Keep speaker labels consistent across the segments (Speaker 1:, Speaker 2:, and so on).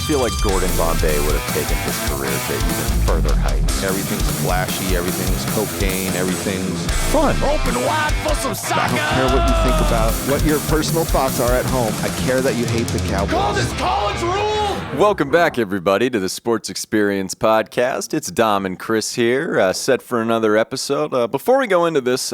Speaker 1: feel like Gordon Bombay would have taken his career to even further heights.
Speaker 2: Everything's flashy, everything's cocaine, everything's
Speaker 1: Fun.
Speaker 3: Open wide for some soccer.
Speaker 2: I don't care what you think about what your personal thoughts are at home. I care that you hate the
Speaker 3: Call
Speaker 2: Cowboys.
Speaker 3: this college rule.
Speaker 1: Welcome back, everybody, to the Sports Experience Podcast. It's Dom and Chris here, set for another episode. Before we go into this,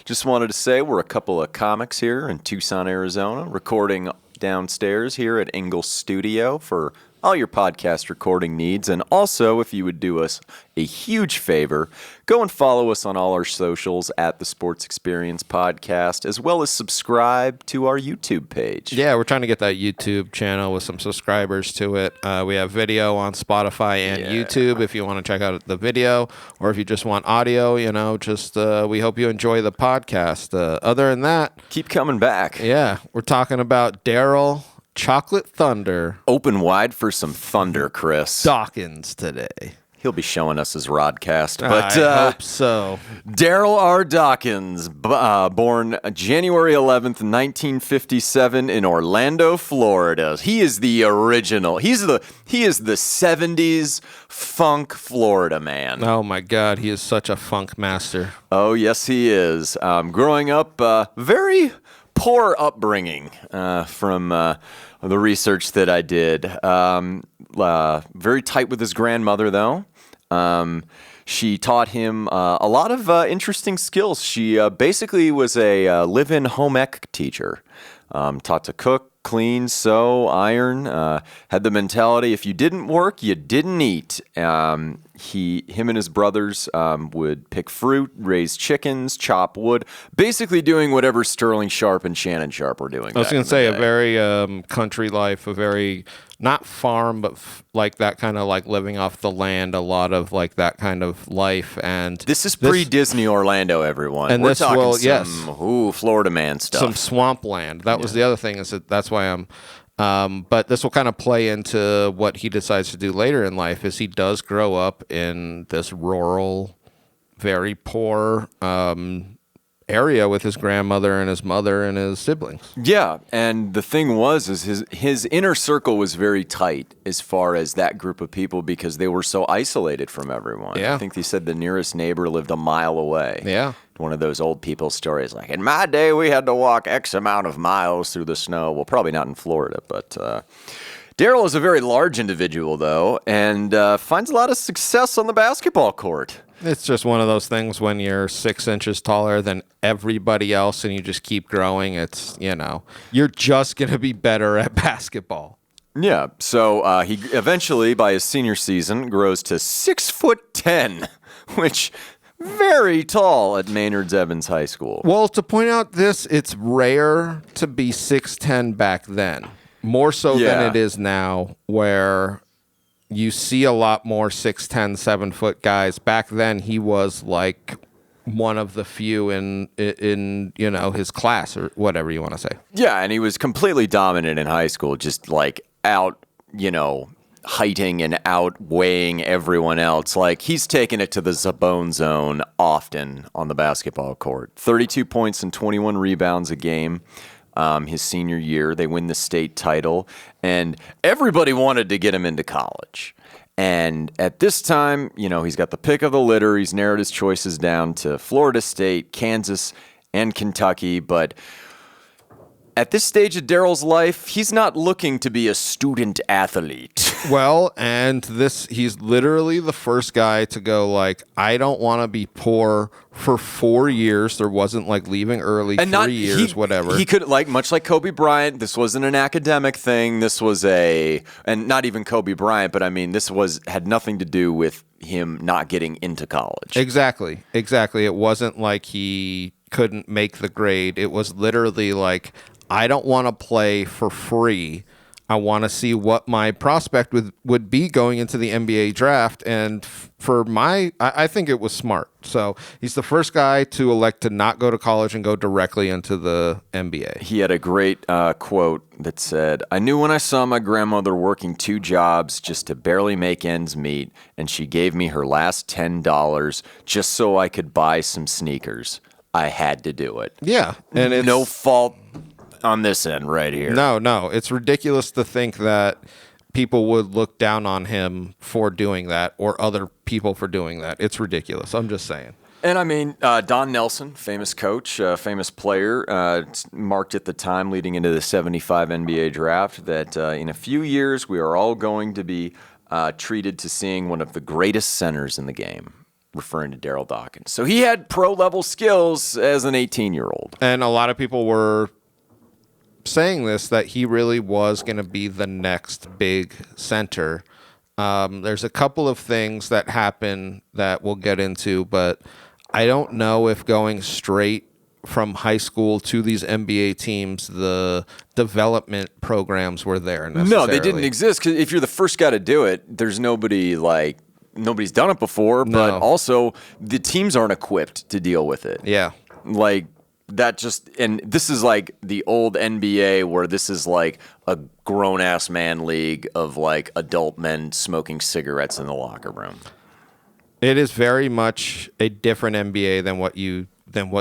Speaker 1: just wanted to say we're a couple of comics here in Tucson, Arizona, recording downstairs here at Engle Studio for all your podcast recording needs. And also, if you would do us a huge favor, go and follow us on all our socials at the Sports Experience Podcast, as well as subscribe to our YouTube page.
Speaker 2: Yeah, we're trying to get that YouTube channel with some subscribers to it. We have video on Spotify and YouTube if you want to check out the video, or if you just want audio, we hope you enjoy the podcast. Other than that,
Speaker 1: Keep coming back.
Speaker 2: yeah, we're talking about Darryl Chocolate Thunder
Speaker 1: Open wide for some thunder, Chris.
Speaker 2: Dawkins today.
Speaker 1: He'll be showing us his rodcast.
Speaker 2: I
Speaker 1: But
Speaker 2: hope so.
Speaker 1: Darryl R. Dawkins, born January 11th, 1957 in Orlando, Florida. He is the original. He is the 70s funk Florida man.
Speaker 2: Oh my God, he is such a funk master.
Speaker 1: Oh, yes, he is. Growing up, very poor upbringing from the research that I did. Very tight with his grandmother, though. She taught him a lot of interesting skills. She basically was a live-in home ec teacher. Taught to cook, clean, sew, iron. Had the mentality if you didn't work, you didn't eat. Him and his brothers would pick fruit, raise chickens, chop wood, basically doing whatever Sterling Sharp and Shannon Sharp were doing.
Speaker 2: I was going to say a very country life, a very not farm, but like that kind of like living off the land, a lot of like that kind of life. And
Speaker 1: This is pre-Disney Orlando, everyone.
Speaker 2: And
Speaker 1: We're
Speaker 2: this
Speaker 1: talking
Speaker 2: will-
Speaker 1: some
Speaker 2: yes.
Speaker 1: Florida man stuff.
Speaker 2: some swampland. That was the other thing, is that's why but this will kind of play into what he decides to do later in life, is he does grow up in this rural, very poor area with his grandmother and his mother and his siblings.
Speaker 1: Yeah, and the thing was is his inner circle was very tight as far as that group of people because they were so isolated from everyone.
Speaker 2: Yeah.
Speaker 1: I think they said the nearest neighbor lived a mile away.
Speaker 2: Yeah.
Speaker 1: One of those old people stories like, in my day, we had to walk X amount of miles through the snow. Well, probably not in Florida, but Darryl is a very large individual, though, and finds a lot of success on the basketball court.
Speaker 2: It's just one of those things when you're 6 inches taller than everybody else and you just keep growing. It's, you're just going to be better at basketball.
Speaker 1: Yeah, so he eventually, by his senior season, grows to 6'10", which very tall at Maynard's Evans High School.
Speaker 2: Well, to point out this, it's rare to be 6'10" back then. More so
Speaker 1: Yeah.
Speaker 2: than it is now, where you see a lot more 6'10", 7-foot guys. Back then, he was like one of the few in his class, or whatever you want to say.
Speaker 1: Yeah, and he was completely dominant in high school, just like out, heighting and outweighing everyone else. Like, he's taken it to the Zabone zone often on the basketball court. 32 points and 21 rebounds a game. His senior year, they win the state title, and everybody wanted to get him into college. And at this time, he's got the pick of the litter. He's narrowed his choices down to Florida State, Kansas, and Kentucky. But at this stage of Darryl's life, he's not looking to be a student athlete.
Speaker 2: Well, and he's literally the first guy to go like, I don't want to be poor for 4 years. There wasn't like leaving early,
Speaker 1: And
Speaker 2: 3 years, whatever.
Speaker 1: He could, much like Kobe Bryant, this wasn't an academic thing. This was and not even Kobe Bryant, but I mean, had nothing to do with him not getting into college.
Speaker 2: Exactly. It wasn't like he couldn't make the grade. It was literally like, I don't want to play for free. I want to see what my prospect would be going into the NBA draft. And I think it was smart. So he's the first guy to elect to not go to college and go directly into the NBA.
Speaker 1: He had a great quote that said, I knew when I saw my grandmother working 2 jobs just to barely make ends meet, and she gave me her last $10 just so I could buy some sneakers. I had to do it.
Speaker 2: Yeah. And it's
Speaker 1: no fault on this end right here.
Speaker 2: No. It's ridiculous to think that people would look down on him for doing that or other people for doing that. It's ridiculous. I'm just saying.
Speaker 1: And I mean, Don Nelson, famous coach, famous player, marked at the time leading into the 75 NBA draft that in a few years we are all going to be treated to seeing one of the greatest centers in the game, referring to Darryl Dawkins. So he had pro-level skills as an 18-year-old.
Speaker 2: And a lot of people were saying this, that he really was going to be the next big center. There's a couple of things that happen that we'll get into, but I don't know if going straight from high school to these NBA teams, the development programs were there necessarily.
Speaker 1: No, they didn't exist. 'Cause if you're the first guy to do it, there's nobody's done it before, but also the teams aren't equipped to deal with it.
Speaker 2: Yeah.
Speaker 1: Like that and this is like the old NBA where this is like a grown-ass man league of like adult men smoking cigarettes in the locker room.
Speaker 2: It is very much a different NBA than what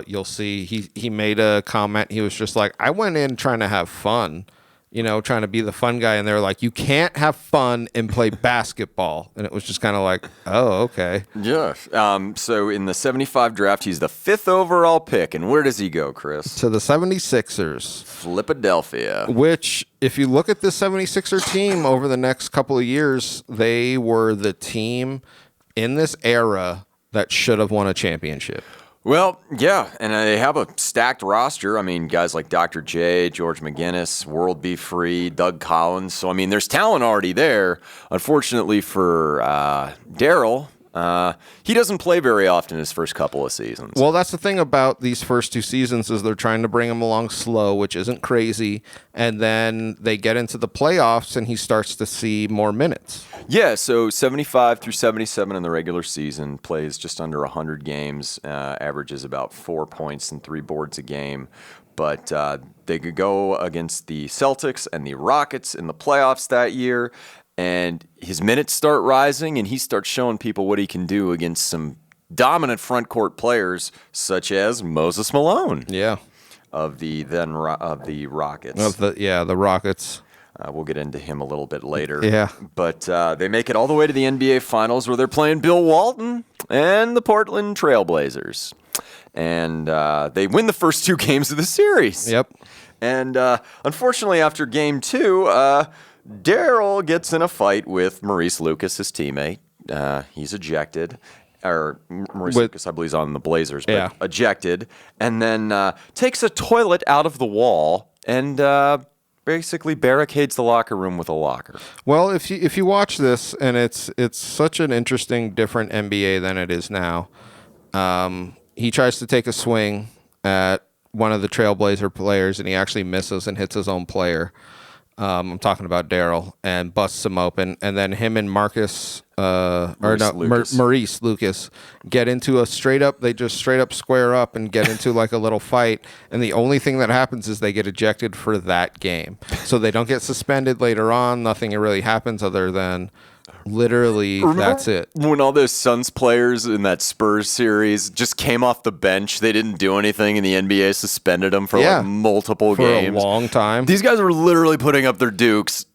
Speaker 2: you'll see. He made a comment. He was just like, I went in trying to have fun, trying to be the fun guy. And they're like, you can't have fun and play basketball. And it was just kind of like, oh, okay.
Speaker 1: Yeah. So in the 75 draft, he's the 5th overall pick. And where does he go, Chris?
Speaker 2: To the 76ers.
Speaker 1: Philadelphia.
Speaker 2: Which, if you look at the 76er team over the next couple of years, they were the team in this era that should have won a championship.
Speaker 1: Well, yeah, and they have a stacked roster. I mean, guys like Dr. J, George McGinnis, World Be Free, Doug Collins. So, I mean, there's talent already there. Unfortunately for Darryl, he doesn't play very often his first couple of seasons.
Speaker 2: Well, that's the thing about these first 2 seasons is they're trying to bring him along slow, which isn't crazy. And then they get into the playoffs and he starts to see more minutes.
Speaker 1: Yeah, so 75 through 77 in the regular season, plays just under 100 games, averages about 4 points and 3 boards a game. But they could go against the Celtics and the Rockets in the playoffs that year, and his minutes start rising, and he starts showing people what he can do against some dominant front court players, such as Moses Malone.
Speaker 2: Yeah,
Speaker 1: of the Rockets.
Speaker 2: The Rockets.
Speaker 1: We'll get into him a little bit later.
Speaker 2: Yeah.
Speaker 1: But they make it all the way to the NBA Finals where they're playing Bill Walton and the Portland Trailblazers. And they win the first 2 games of the series.
Speaker 2: Yep.
Speaker 1: And unfortunately, after game 2, Darryl gets in a fight with Maurice Lucas, his teammate. He's ejected. Or Maurice Lucas, I believe, is on the Blazers, but ejected. And then takes a toilet out of the wall and basically barricades the locker room with a locker.
Speaker 2: Well, if you watch this, and it's such an interesting, different NBA than it is now. He tries to take a swing at one of the Trailblazer players, and he actually misses and hits his own player. I'm talking about Darryl, and busts him open, and then him and Maurice Lucas get into they just straight up square up and get into like a little fight, and the only thing that happens is they get ejected for that game. So they don't get suspended later on. Nothing really happens other than literally that's it.
Speaker 1: When all those Suns players in that Spurs series just came off the bench, they didn't do anything, and the NBA suspended them for like multiple games.
Speaker 2: For a long time.
Speaker 1: These guys were literally putting up their dukes,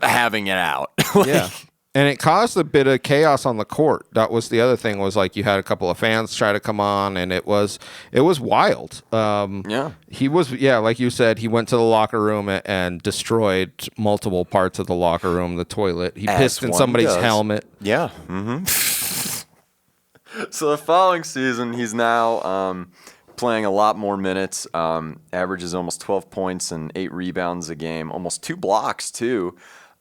Speaker 1: having it out.
Speaker 2: Yeah. And it caused a bit of chaos on the court. That was the other thing, was like you had a couple of fans try to come on, and it was wild. He was, like you said, he went to the locker room and destroyed multiple parts of the locker room, the toilet. He pissed in somebody's helmet.
Speaker 1: Yeah. Mm-hmm. So the following season, he's now playing a lot more minutes, averages almost 12 points and 8 rebounds a game, almost 2 blocks too.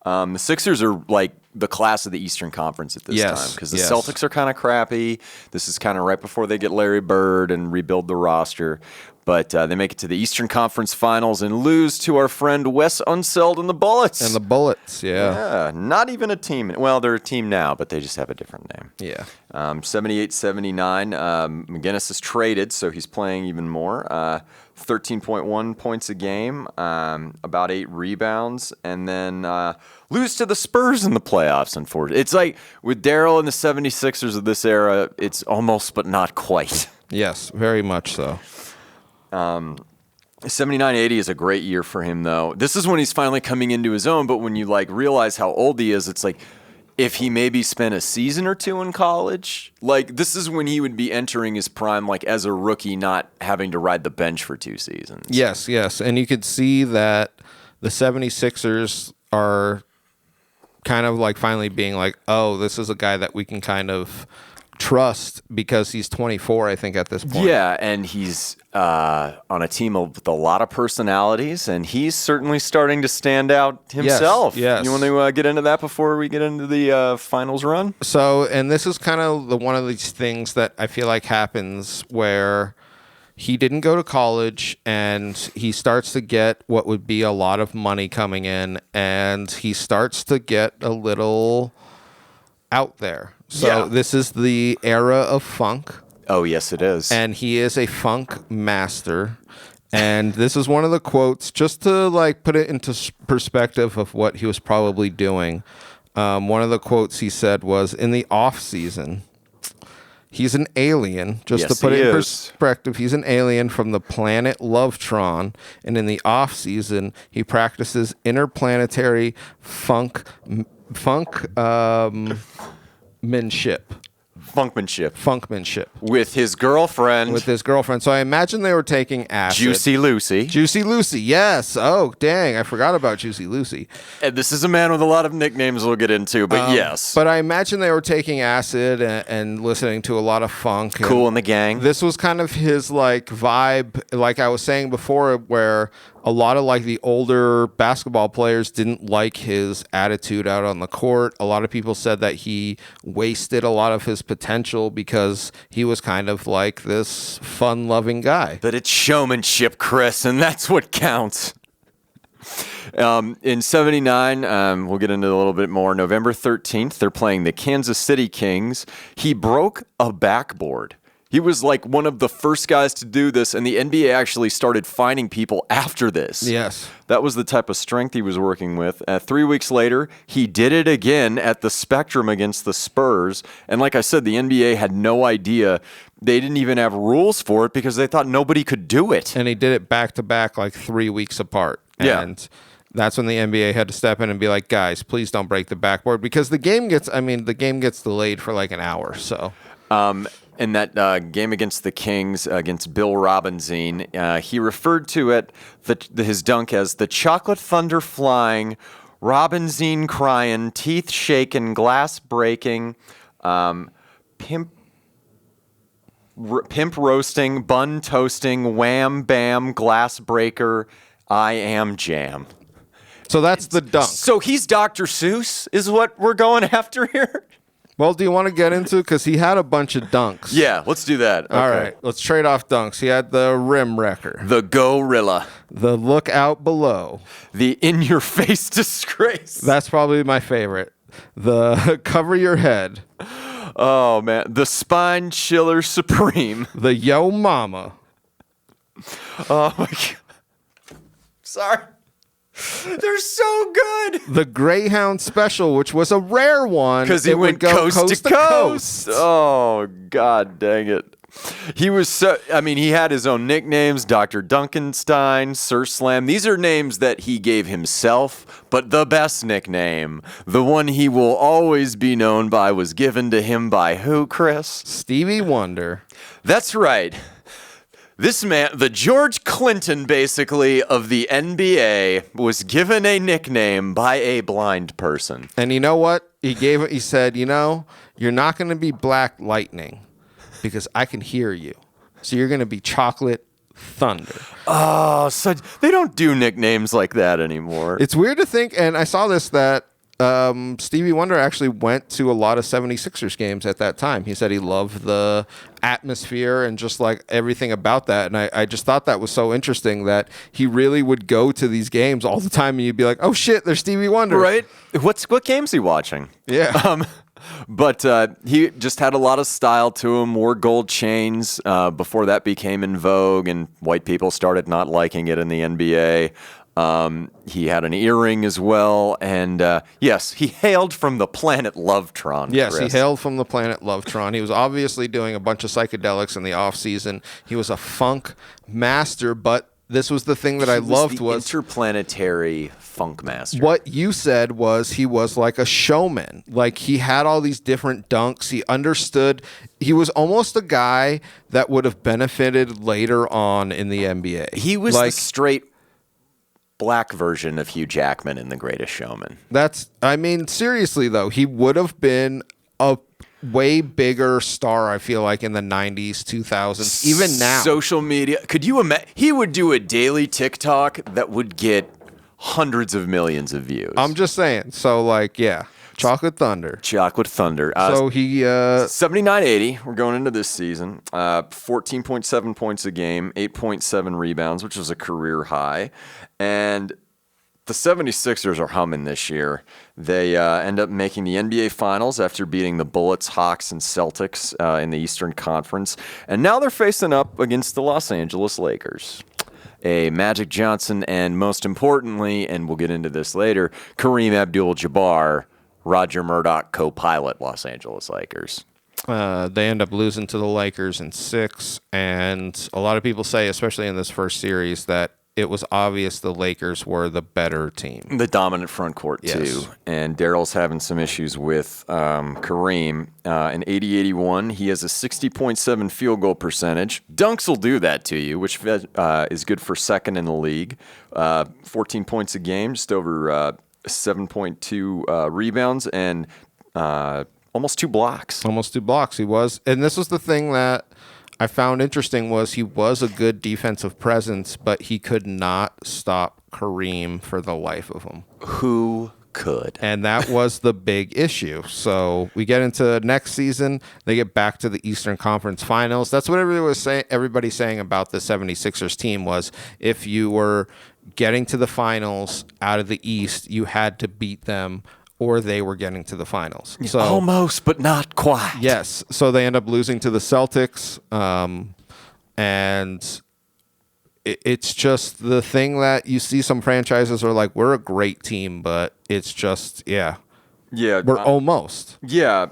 Speaker 1: The Sixers are like the class of the Eastern Conference at this time because the Celtics are kind of crappy. This is kind of right before they get Larry Bird and rebuild the roster. But they make it to the Eastern Conference Finals and lose to our friend Wes Unseld and the Bullets.
Speaker 2: And the Bullets,
Speaker 1: Yeah, not even a team. Well, they're a team now, but they just have a different name.
Speaker 2: Yeah.
Speaker 1: 78-79. McGinnis is traded, so he's playing even more. 13.1 points a game, about 8 rebounds, and then lose to the Spurs in the playoffs, unfortunately. It's like with Darryl and the 76ers of this era, it's almost but not quite.
Speaker 2: Yes, very much so.
Speaker 1: 79-80 is a great year for him, though. This is when he's finally coming into his own, but when you like realize how old he is, it's like if he maybe spent a season or two in college, like this is when he would be entering his prime, like as a rookie, not having to ride the bench for 2 seasons.
Speaker 2: Yes. And you could see that the 76ers are kind of like finally being like, oh, this is a guy that we can kind of trust because he's 24, I think, at this point.
Speaker 1: Yeah, and he's on a team with a lot of personalities, and he's certainly starting to stand out himself.
Speaker 2: Yes.
Speaker 1: You want to get into that before we get into the finals run?
Speaker 2: So, and this is kind of one of these things that I feel like happens where he didn't go to college and he starts to get what would be a lot of money coming in, and he starts to get a little out there. So This is the era of funk.
Speaker 1: Oh, yes, it is.
Speaker 2: And he is a funk master. And this is one of the quotes, just to like put it into perspective of what he was probably doing. One of the quotes he said was, in the off season, he's an alien. Just
Speaker 1: Yes,
Speaker 2: to put
Speaker 1: he
Speaker 2: it in
Speaker 1: is.
Speaker 2: perspective, he's an alien from the planet Lovetron. And in the off season, he practices interplanetary funkmanship
Speaker 1: With his girlfriend.
Speaker 2: with his girlfriend. So I imagine they were taking acid.
Speaker 1: Juicy Lucy.
Speaker 2: Yes. Oh, dang. I forgot about Juicy Lucy.
Speaker 1: And this is a man with a lot of nicknames we'll get into, but yes.
Speaker 2: But I imagine they were taking acid and listening to a lot of funk. And
Speaker 1: Cool in the Gang.
Speaker 2: this was kind of his like vibe, like I was saying before, where a lot of like the older basketball players didn't like his attitude out on the court. A lot of people said that he wasted a lot of his potential because he was kind of like this fun-loving guy.
Speaker 1: But it's showmanship, Chris, and that's what counts. In 79, we'll get into a little bit more. November 13th, they're playing the Kansas City Kings. He broke a backboard. He was like one of the first guys to do this, and the NBA actually started finding people after this.
Speaker 2: Yes.
Speaker 1: That was the type of strength he was working with. 3 weeks later, he did it again at the Spectrum against the Spurs. And like I said, the NBA had no idea. They didn't even have rules for it because they thought nobody could do it.
Speaker 2: And he did it back-to-back, like 3 weeks apart.
Speaker 1: Yeah.
Speaker 2: And that's when the NBA had to step in and be like, guys, please don't break the backboard, because the game gets delayed for like an hour. So,
Speaker 1: In that game against the Kings, against Bill Robinzine, he referred to it, his dunk, as the chocolate thunder flying, Robinzine crying, teeth shaking, glass breaking, pimp roasting, bun toasting, wham bam, glass breaker, I am jam.
Speaker 2: so that's the dunk.
Speaker 1: So he's Dr. Seuss, is what we're going after here?
Speaker 2: Well, do you want to get into, because he had a bunch of dunks.
Speaker 1: Yeah, let's do that.
Speaker 2: All
Speaker 1: Okay.
Speaker 2: right, let's trade off dunks. He had the rim wrecker,
Speaker 1: The Gorilla.
Speaker 2: the look out below.
Speaker 1: The in-your-face disgrace.
Speaker 2: That's probably my favorite. The cover your head,
Speaker 1: Oh, man. The Spine Chiller Supreme.
Speaker 2: the yo mama,
Speaker 1: Oh, my God. Sorry. They're so good.
Speaker 2: the Greyhound special, which was a rare one
Speaker 1: Because he
Speaker 2: It would
Speaker 1: went coast to coast. Oh, God dang it. He was so, he had his own nicknames, Dr. Duncanstein, Sir Slam. These are names that he gave himself, but the best nickname, the one he will always be known by, was given to him by who, Chris?
Speaker 2: Stevie Wonder.
Speaker 1: That's right. This man, the George Clinton, basically, of the NBA, was given a nickname by a blind person.
Speaker 2: And you know what? He said, you're not going to be Black Lightning because I can hear you. So you're going to be Chocolate Thunder.
Speaker 1: Oh, so they don't do nicknames like that anymore.
Speaker 2: It's weird to think, and I saw this, that Stevie Wonder actually went to a lot of 76ers games at that time. He said he loved the atmosphere and just like everything about that. And I just thought that was so interesting that he really would go to these games all the time, and you'd be like, oh shit, there's Stevie Wonder.
Speaker 1: Right? What game's he watching?
Speaker 2: Yeah.
Speaker 1: But he just had a lot of style to him, wore gold chains before that became in vogue and white people started not liking it in the NBA. He had an earring as well. And yes, he hailed from the planet Lovetron.
Speaker 2: Yes,
Speaker 1: Chris.
Speaker 2: he hailed from the planet Lovetron. He was obviously doing a bunch of psychedelics in the off season. He was a funk master, but this was the thing that I loved was
Speaker 1: interplanetary funk master.
Speaker 2: What you said was he was like a showman. Like he had all these different dunks. He understood. He was almost a guy that would have benefited later on in the NBA.
Speaker 1: He was the straight black version of Hugh Jackman in The Greatest Showman.
Speaker 2: Seriously though, he would have been a way bigger star, I feel like, in the 90s, 2000s, even now.
Speaker 1: Social media. Could you imagine? He would do a daily TikTok that would get hundreds of millions of views.
Speaker 2: I'm just saying. So, Chocolate Thunder.
Speaker 1: Chocolate Thunder.
Speaker 2: So he...
Speaker 1: 79-80. We're going into this season. 14.7 points a game, 8.7 rebounds, which was a career high. And the 76ers are humming this year. They end up making the NBA Finals after beating the Bullets, Hawks, and Celtics in the Eastern Conference. And now they're facing up against the Los Angeles Lakers. A Magic Johnson and, most importantly, and we'll get into this later, Kareem Abdul-Jabbar, Roger Murdoch co-pilot Los Angeles Lakers.
Speaker 2: They end up losing to the Lakers in 6. And a lot of people say, especially in this first series, that it was obvious the Lakers were the better team.
Speaker 1: The dominant front court, too. And Darryl's having some issues with Kareem. In 80-81, he has a 60.7 field goal percentage. Dunks will do that to you, which is good for second in the league. 14 points a game, just over 7.2 rebounds, and almost 2 blocks.
Speaker 2: Almost 2 blocks he was. And this was the thing that I found interesting was he was a good defensive presence, but he could not stop Kareem for the life of him.
Speaker 1: Who could?
Speaker 2: And that was the big issue. So we get into next season. They get back to the Eastern Conference Finals. That's what everybody's saying about the 76ers team was if you were getting to the finals out of the East, you had to beat them or they were getting to the finals. So
Speaker 1: almost, but not quite.
Speaker 2: Yes. So they end up losing to the Celtics. And it's just the thing that you see some franchises are like, we're a great team, but it's just, we're almost.
Speaker 1: Yeah.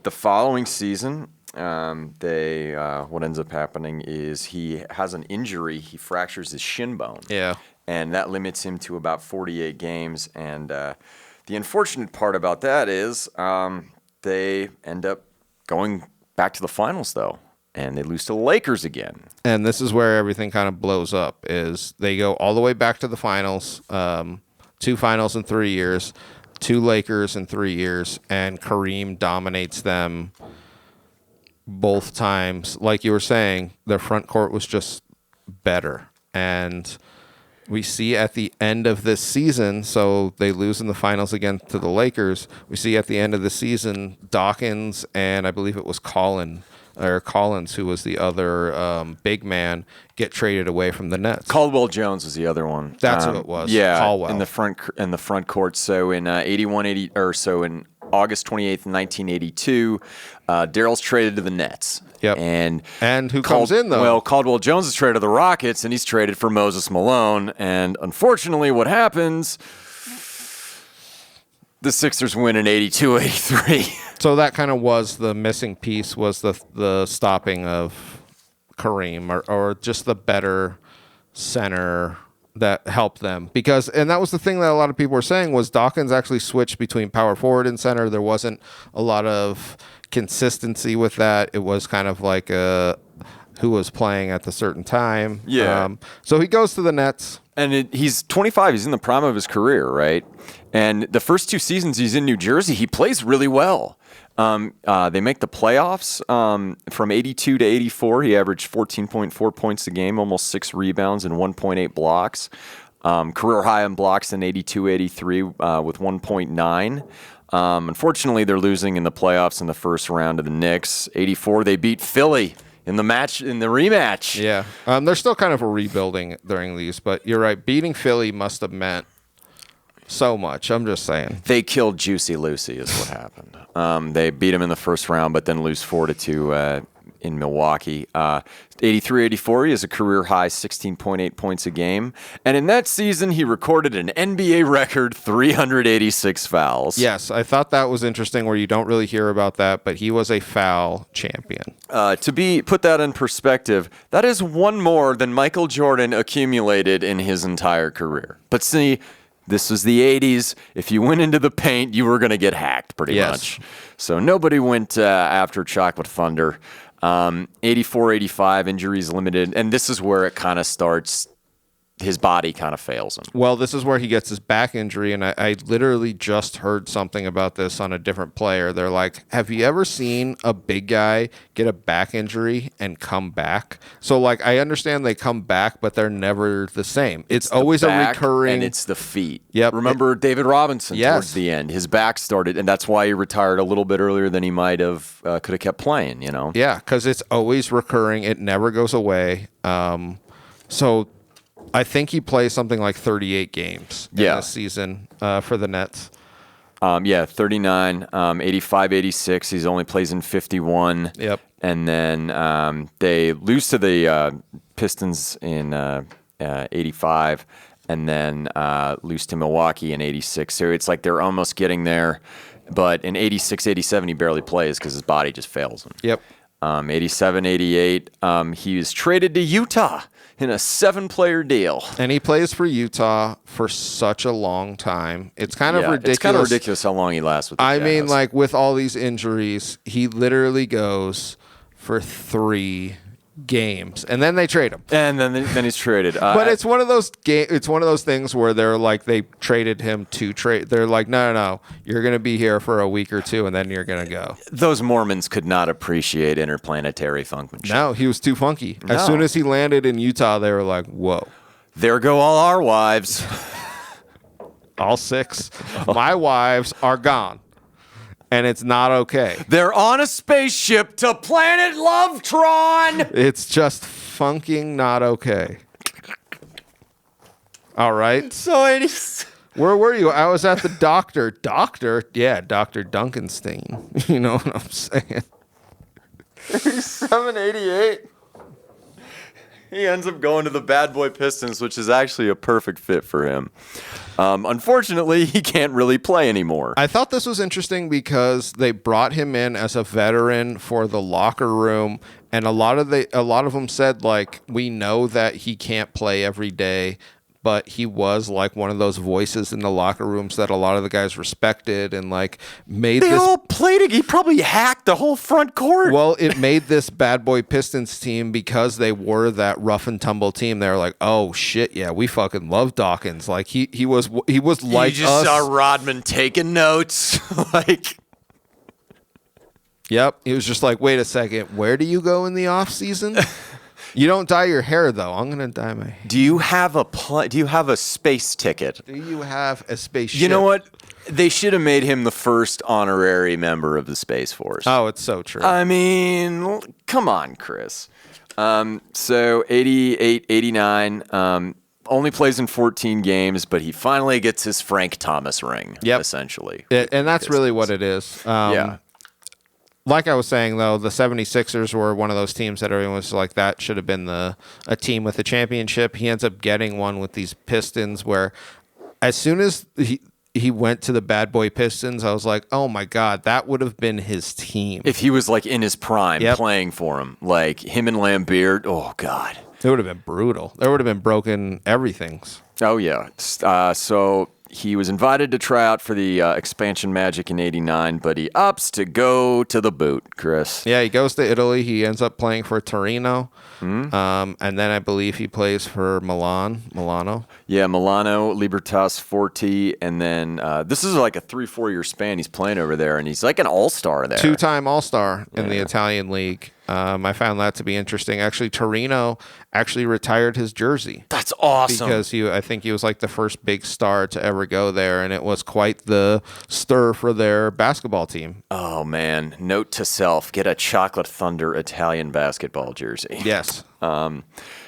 Speaker 1: The following season, what ends up happening is he has an injury. He fractures his shin bone.
Speaker 2: Yeah.
Speaker 1: And that limits him to about 48 games. And the unfortunate part about that is they end up going back to the finals, though, and they lose to the Lakers again.
Speaker 2: And this is where everything kind of blows up, is they go all the way back to the finals, 2 finals in 3 years, 2 Lakers in 3 years, and Kareem dominates them both times. Like you were saying, their front court was just better. And we see at the end of this season, so they lose in the finals again to the Lakers. We see at the end of the season, Dawkins and I believe it was Collins, who was the other big man, get traded away from the Nets.
Speaker 1: Caldwell Jones was the other one.
Speaker 2: That's who it was.
Speaker 1: Yeah,
Speaker 2: Caldwell.
Speaker 1: in the front court. So in in August 28th, 1982, Darryl's traded to the Nets.
Speaker 2: Yep. And who comes in, though?
Speaker 1: Well, Caldwell Jones is traded to the Rockets, and he's traded for Moses Malone. And unfortunately, what happens, the Sixers win in 82-83.
Speaker 2: So that kind of was the missing piece, was the stopping of Kareem or just the better center that helped them. And that was the thing that a lot of people were saying was Dawkins actually switched between power forward and center. There wasn't a lot of consistency with that. It was kind of like who was playing at the certain time.
Speaker 1: Yeah.
Speaker 2: So he goes to the Nets.
Speaker 1: And he's 25. He's in the prime of his career, right? And the first 2 seasons he's in New Jersey, he plays really well. They make the playoffs from 82 to 84. He averaged 14.4 points a game, almost 6 rebounds and 1.8 blocks. Career high in blocks in 82-83 with 1.9. Unfortunately, they're losing in the playoffs in the first round of the Knicks. 84, they beat Philly in the rematch.
Speaker 2: Yeah. They're still kind of rebuilding during these, but you're right. Beating Philly must have meant so much. I'm just saying.
Speaker 1: They killed Juicy Lucy is what happened. They beat him in the first round, but then lose 4-2 in Milwaukee. 83-84, he has a career-high 16.8 points a game. And in that season, he recorded an NBA record 386 fouls.
Speaker 2: Yes, I thought that was interesting where you don't really hear about that, but he was a foul champion.
Speaker 1: Put that in perspective, that is one more than Michael Jordan accumulated in his entire career. But see, this was the 80s. If you went into the paint, you were going to get hacked pretty much. So nobody went after Chocolate Thunder. 84-85, injuries limited. And this is where it kind of starts. His body kind of fails him.
Speaker 2: Well, this is where he gets his back injury, and I literally just heard something about this on a different player. They're like, have you ever seen a big guy get a back injury and come back? So, like, I understand they come back, but they're never the same. It's always a recurring...
Speaker 1: And it's the feet.
Speaker 2: Yep.
Speaker 1: Remember David Robinson towards the end. His back started, and that's why he retired a little bit earlier than he might have, could have kept playing, you know?
Speaker 2: Yeah, because it's always recurring. It never goes away. So... I think he plays something like 38 games in this season for the Nets.
Speaker 1: 39, 85-86. He only plays in 51.
Speaker 2: Yep.
Speaker 1: And then they lose to the Pistons in 85 and then lose to Milwaukee in 86. So it's like they're almost getting there. But in 86-87, he barely plays because his body just fails him.
Speaker 2: Yep.
Speaker 1: 87-88, he was traded to Utah in a 7-player deal.
Speaker 2: And he plays for Utah for such a long time. It's kind of ridiculous.
Speaker 1: It's kind of ridiculous how long he lasts with the Jazz.
Speaker 2: I mean, like, with all these injuries, he literally goes for 3 games, and then they trade him.
Speaker 1: And then he's traded.
Speaker 2: But it's one of those it's one of those things where they're like, they traded him to trade. They're like, no, you're going to be here for a week or two, and then you're going to go.
Speaker 1: Those Mormons could not appreciate interplanetary funkmanship.
Speaker 2: No, he was too funky. No. As soon as he landed in Utah, they were like, whoa.
Speaker 1: There go all our wives.
Speaker 2: All 6. My wives are gone. And it's not okay.
Speaker 1: They're on a spaceship to planet Lovetron.
Speaker 2: It's just funking not okay. All right.
Speaker 1: So it is.
Speaker 2: Where were you? I was at the doctor. Doctor? Yeah, Dr. Duncanstein. You know what I'm saying?
Speaker 1: 87-88. He ends up going to the Bad Boy Pistons, which is actually a perfect fit for him. Unfortunately, he can't really play anymore.
Speaker 2: I thought this was interesting because they brought him in as a veteran for the locker room, and a lot of them said, like, we know that he can't play every day, but he was like one of those voices in the locker rooms that a lot of the guys respected and like made
Speaker 1: They all played it. He probably hacked the whole front court.
Speaker 2: Well, it made this Bad Boy Pistons team because they were that rough and tumble team. They were like, oh shit, yeah, we fucking love Dawkins. Like he was like
Speaker 1: you just
Speaker 2: us.
Speaker 1: saw Rodman taking notes. Like,
Speaker 2: yep, he was just like, wait a second, where do you go in the off season? You don't dye your hair though. I'm gonna dye my hair.
Speaker 1: Do you have a space ticket?
Speaker 2: Do you have a spaceship?
Speaker 1: You know what? They should have made him the first honorary member of the Space Force.
Speaker 2: Oh, it's so true.
Speaker 1: I mean, come on, Chris. So 88, 89, only plays in 14 games, but he finally gets his Frank Thomas ring, essentially.
Speaker 2: And that's really what it is.
Speaker 1: Yeah.
Speaker 2: Like I was saying, though, the 76ers were one of those teams that everyone was like, that should have been a team with a championship. He ends up getting one with these Pistons where as soon as he went to the Bad Boy Pistons, I was like, oh, my God, that would have been his team.
Speaker 1: If he was, like, in his prime playing for him, like him and Lambert, oh, God.
Speaker 2: It would have been brutal. There would have been broken everythings.
Speaker 1: Oh, yeah. So he was invited to try out for the expansion Magic in 89, but he opts to go to the boot, Chris.
Speaker 2: Yeah, he goes to Italy. He ends up playing for Torino. And then I believe he plays for Milano.
Speaker 1: Yeah, Milano, Libertas, Forti, and then this is like a 3-4 year span he's playing over there, and he's like an all-star there.
Speaker 2: 2-time all-star in the Italian league. I found that to be interesting. Actually, Torino actually retired his jersey.
Speaker 1: That's awesome.
Speaker 2: Because I think he was like the first big star to ever go there, and it was quite the stir for their basketball team.
Speaker 1: Oh, man. Note to self, get a Chocolate Thunder Italian basketball jersey.
Speaker 2: Yes.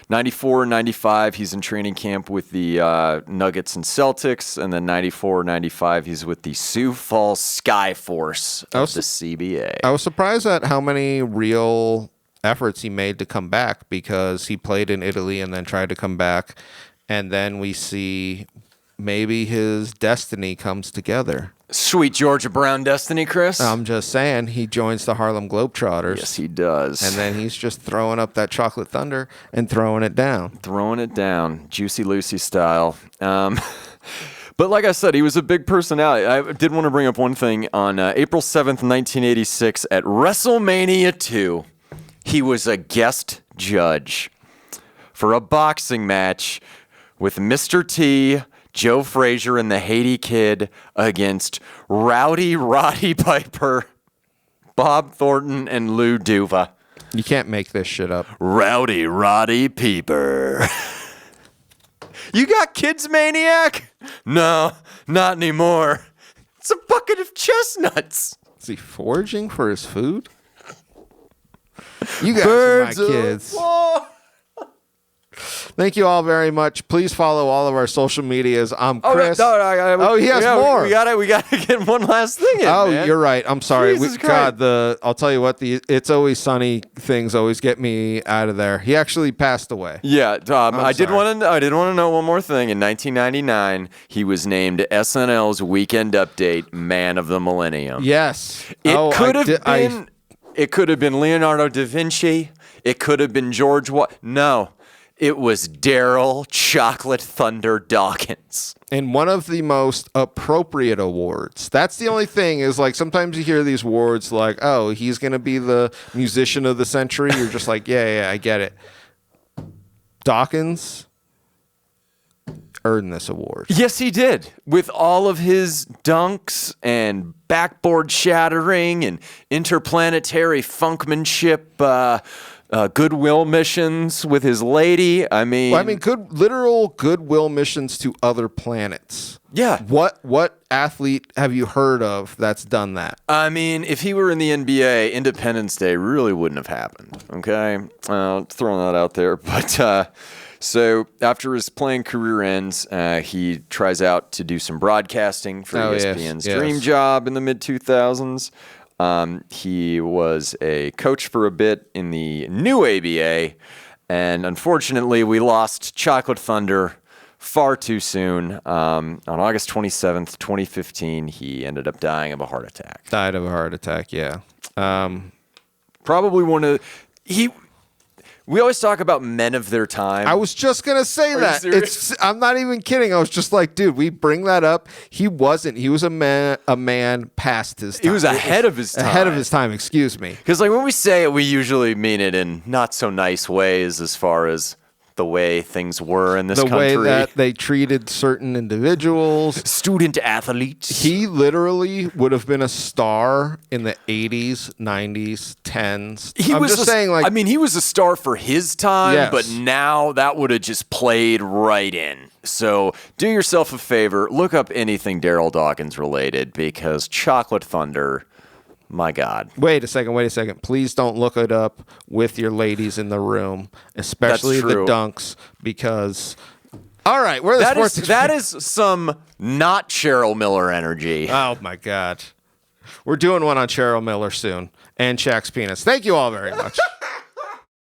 Speaker 1: 94, 95, he's in training camp with the Nuggets and Celtics, and then 94, 95, he's with the Sioux Falls Skyforce of the CBA.
Speaker 2: I was surprised at how many real efforts he made to come back, because he played in Italy and then tried to come back. And then we see maybe his destiny comes together.
Speaker 1: Sweet Georgia Brown destiny, Chris.
Speaker 2: I'm just saying, he joins the Harlem Globetrotters.
Speaker 1: Yes, he does.
Speaker 2: And then he's just throwing up that chocolate thunder and throwing it down.
Speaker 1: Throwing it down, Juicy Lucy style. But like I said, he was a big personality. I did want to bring up one thing. On April 7th, 1986, at WrestleMania 2, he was a guest judge for a boxing match with Mr. T, Joe Frazier, and the Haiti Kid against Rowdy Roddy Piper, Bob Thornton, and Lou Duva.
Speaker 2: You can't make this shit up.
Speaker 1: Rowdy Roddy Piper. You got kids, maniac? No, not anymore. It's a bucket of chestnuts.
Speaker 2: Is he foraging for his food? You guys
Speaker 1: Birds
Speaker 2: are my
Speaker 1: of
Speaker 2: kids.
Speaker 1: war.
Speaker 2: Thank you all very much. Please follow all of our social medias. I'm Chris.
Speaker 1: Oh,
Speaker 2: he has more.
Speaker 1: We gotta get one last thing in, man.
Speaker 2: You're right. I'm sorry.
Speaker 1: Jesus Christ.
Speaker 2: I'll tell you what, the It's Always Sunny things always get me out of there. He actually passed away.
Speaker 1: Yeah, I did
Speaker 2: sorry.
Speaker 1: want to know one more thing. In 1999, he was named SNL's Weekend Update Man of the Millennium.
Speaker 2: Yes.
Speaker 1: It could have been Leonardo da Vinci. It could have been George No. It was Darryl Chocolate Thunder Dawkins.
Speaker 2: In one of the most appropriate awards. That's the only thing, is like sometimes you hear these awards like, oh, he's going to be the musician of the century. You're just like, yeah, I get it. Dawkins earned this award.
Speaker 1: Yes, he did. With all of his dunks and backboard shattering and interplanetary funkmanship, goodwill missions with his lady.
Speaker 2: Literal goodwill missions to other planets.
Speaker 1: Yeah.
Speaker 2: What athlete have you heard of that's done that?
Speaker 1: I mean, if he were in the NBA, Independence Day really wouldn't have happened. Okay, throwing that out there. But so after his playing career ends, he tries out to do some broadcasting for ESPN's dream job in the mid 2000s. He was a coach for a bit in the new ABA, and unfortunately, we lost Chocolate Thunder far too soon. On August 27th, 2015, he ended up dying of a heart attack.
Speaker 2: Died of a heart attack, yeah.
Speaker 1: Probably we always talk about men of their time.
Speaker 2: I was just going to say that. I'm not even kidding. I was just like, dude, we bring that up. He wasn't. He was a man past his time.
Speaker 1: He was ahead of his time.
Speaker 2: Ahead of his time, excuse me.
Speaker 1: Because like when we say it, we usually mean it in not so nice ways as far as the way things were in this country.
Speaker 2: The way that they treated certain individuals.
Speaker 1: Student athletes.
Speaker 2: He literally would have been a star in the 80s, 90s, 10s. He
Speaker 1: was a star for his time,
Speaker 2: yes.
Speaker 1: But now that would have just played right in. So do yourself a favor, look up anything Darryl Dawkins related, because Chocolate Thunder, my God.
Speaker 2: Wait a second. Please don't look it up with your ladies in the room, especially the dunks, because... All right, we're the sports...
Speaker 1: That is some not Cheryl Miller energy.
Speaker 2: Oh, my God. We're doing one on Cheryl Miller soon, and Shaq's penis. Thank you all very much.